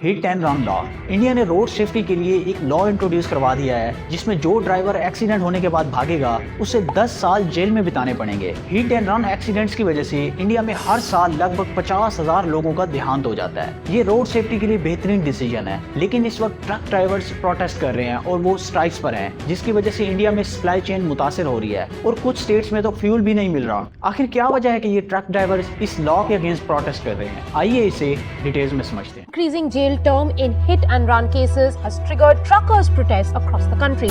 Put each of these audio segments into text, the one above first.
Hit and run law. India ने road safety के लिए एक लॉ इंट्रोड्यूस करवा दिया है जिसमें जो ड्राइवर एक्सीडेंट होने के बाद भागेगा उसे 10 साल जेल में बिताने पड़ेंगे। हिट एंड रन एक्सीडेंट्स की वजह से इंडिया में हर साल लगभग 50,000 लोगों का देहांत हो जाता है। ये रोड सेफ्टी के लिए बेहतरीन डिसीजन है, लेकिन इस वक्त ट्रक ड्राइवर्स प्रोटेस्ट कर रहे हैं और वो स्ट्राइक्स पर हैं, जिसकी वजह से इंडिया में सप्लाई चेन मुतासिर हो रही है और कुछ स्टेट्स में तो फ्यूल भी नहीं मिल रहा। आखिर क्या वजह है कि ये ट्रक ड्राइवर्स इस लॉ के अगेंस्ट प्रोटेस्ट कर रहे हैं? आइए इसे डिटेल्स में समझते हैं। Increasing jail term in hit and run cases has triggered truckers' protests across the country.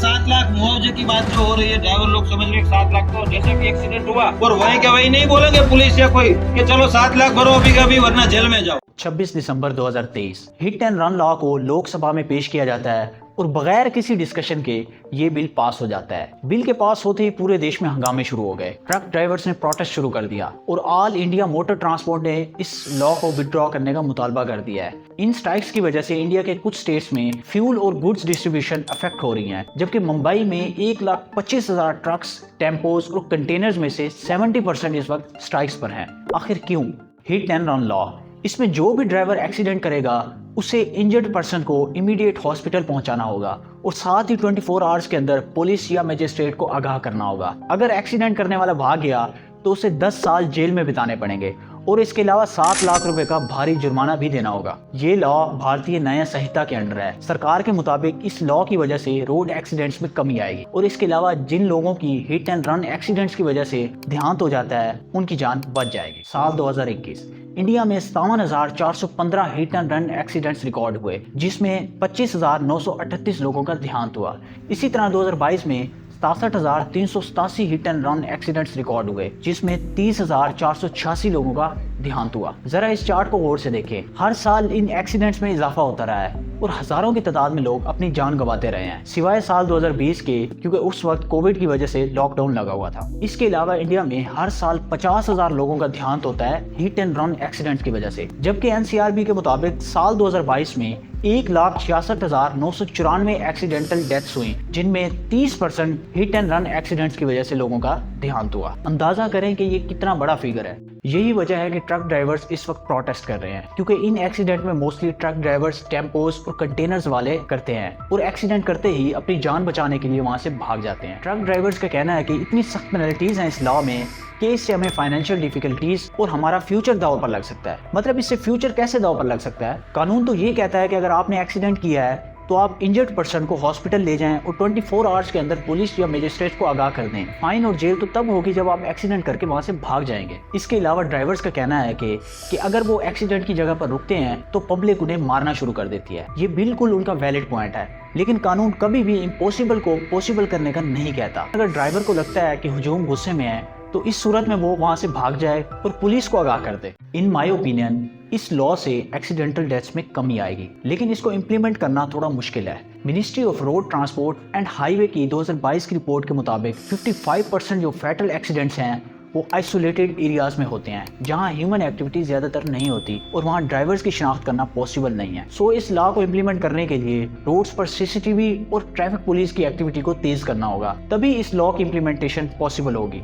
7 lakh मुआवजे की बात जो हो रही है, ड्राइवर लोग समझ रहे हैं 7 लाख तो जैसे कि एक्सीडेंट हुआ और वही क्या वही नहीं बोलेंगे पुलिस या कोई कि चलो 7 लाख भरो अभी कभी वरना जेल में जाओ। 26 दिसंबर 2023 हिट एंड रन लॉ को लोकसभा में पेश किया जाता है और बगैर किसी डिस्कशन के ये बिल पास हो जाता है। बिल के पास होते ही पूरे देश में हंगामे शुरू हो गए। ट्रक ड्राइवर्स ने प्रोटेस्ट शुरू कर दिया और ऑल इंडिया मोटर ट्रांसपोर्ट ने इस लॉ को विड्रॉ करने का मुतालबा कर दिया है। इन स्ट्राइक्स की वजह से इंडिया के कुछ स्टेट्स में फ्यूल और गुड्स डिस्ट्रीब्यूशन अफेक्ट हो रही है, जबकि मुंबई में 1,25,000 ट्रक्स, टेम्पोज और कंटेनर्स में से 70% इस वक्त स्ट्राइक्स पर हैं। आखिर क्यों? हिट एंड रन लॉ, इसमें जो भी ड्राइवर एक्सीडेंट करेगा उसे इंजर्ड पर्सन को इमीडिएट हॉस्पिटल पहुंचाना होगा और साथ ही 24 आवर्स के अंदर पुलिस या मजिस्ट्रेट को आगाह करना होगा। अगर एक्सीडेंट करने वाला भाग गया तो उसे 10 साल जेल में बिताने पड़ेंगे और इसके अलावा 7 लाख रुपए का भारी जुर्माना भी देना होगा। ये लॉ भारतीय न्याय संहिता के अंडर है। सरकार के मुताबिक इस लॉ की वजह से रोड एक्सीडेंट्स में कमी आएगी और इसके अलावा जिन लोगों की हिट एंड रन एक्सीडेंट्स की वजह से देहांत हो जाता है उनकी जान बच जाएगी। साल 2021 इंडिया में 57,415 hit and run accidents record हुए, जिसमें 25,938 लोगों का देहांत हुआ। इसी तरह 2022 में 67,387 hit and run accidents record हुए, जिसमें 30,486 लोगों का देहांत हुआ। जरा इस चार्ट को गौर से देखें। हर साल इन एक्सीडेंट्स में इजाफा होता रहा है और हजारों की तादाद में लोग अपनी जान गंवाते रहे हैं, सिवाय साल 2020 के, क्योंकि उस वक्त कोविड की वजह से लॉकडाउन लगा हुआ था। इसके अलावा इंडिया में हर साल 50,000 लोगों का देहांत होता है हिट एंड रन एक्सीडेंट की वजह से, जबकि एनसीआरबी के मुताबिक साल 2022 में 1,66,994 एक्सीडेंटल डेथ्स हुई, जिनमें 30% हिट एंड रन एक्सीडेंट्स की वजह से लोगों का देहांत हुआ। अंदाजा करें कि ये कितना बड़ा फिगर है। यही वजह है कि ट्रक ड्राइवर्स इस वक्त प्रोटेस्ट कर रहे हैं, क्योंकि इन एक्सीडेंट में मोस्टली ट्रक ड्राइवर्स, टेम्पोज और कंटेनर्स वाले करते हैं और एक्सीडेंट करते ही अपनी जान बचाने के लिए वहां से भाग जाते हैं। ट्रक ड्राइवर्स का कहना है कि इतनी सख्त पेनल्टीज हैं इस लॉ में कि इससे हमें फाइनेंशियल डिफिकल्टीज और हमारा फ्यूचर दांव पर लग सकता है। मतलब इससे फ्यूचर कैसे दांव पर लग सकता है? कानून तो ये कहता है कि अगर आपने एक्सीडेंट किया है तो आप इंजर्ड पर्सन को हॉस्पिटल ले जाएं और 24 आवर्स के अंदर पुलिस या मजिस्ट्रेट को आगाह कर दें। फाइन और जेल तो तब होगी जब आप एक्सीडेंट करके वहां से भाग जाएंगे। इसके अलावा ड्राइवर्स का कहना है कि अगर वो एक्सीडेंट की जगह पर रुकते हैं तो पब्लिक उन्हें मारना शुरू कर देती है। ये बिल्कुल उनका वैलिड पॉइंट है, लेकिन कानून कभी भी इम्पॉसिबल को पॉसिबल करने का नहीं कहता। अगर ड्राइवर को लगता है कि हुजूम गुस्से में है तो इस सूरत में वो वहां से भाग जाए और पुलिस को आगाह कर दे। इन माय ओपिनियन इस लॉ से एक्सीडेंटल डेथ्स में कमी आएगी, लेकिन इसको इम्प्लीमेंट करना थोड़ा मुश्किल है। Ministry of road transport and highway की 2022 की रिपोर्ट के मुताबिक 55% जो फैटल एक्सीडेंट्स हैं वो आइसोलेटेड एरियाज में होते हैं, जहां ह्यूमन एक्टिविटी ज्यादातर नहीं होती और वहां ड्राइवर्स की शिनाख्त करना पॉसिबल नहीं है। सो इस लॉ को इम्प्लीमेंट करने के लिए रोड्स पर सीसीटीवी और ट्रैफिक पुलिस की एक्टिविटी को तेज करना होगा, तभी इस लॉ की इम्प्लीमेंटेशन पॉसिबल होगी।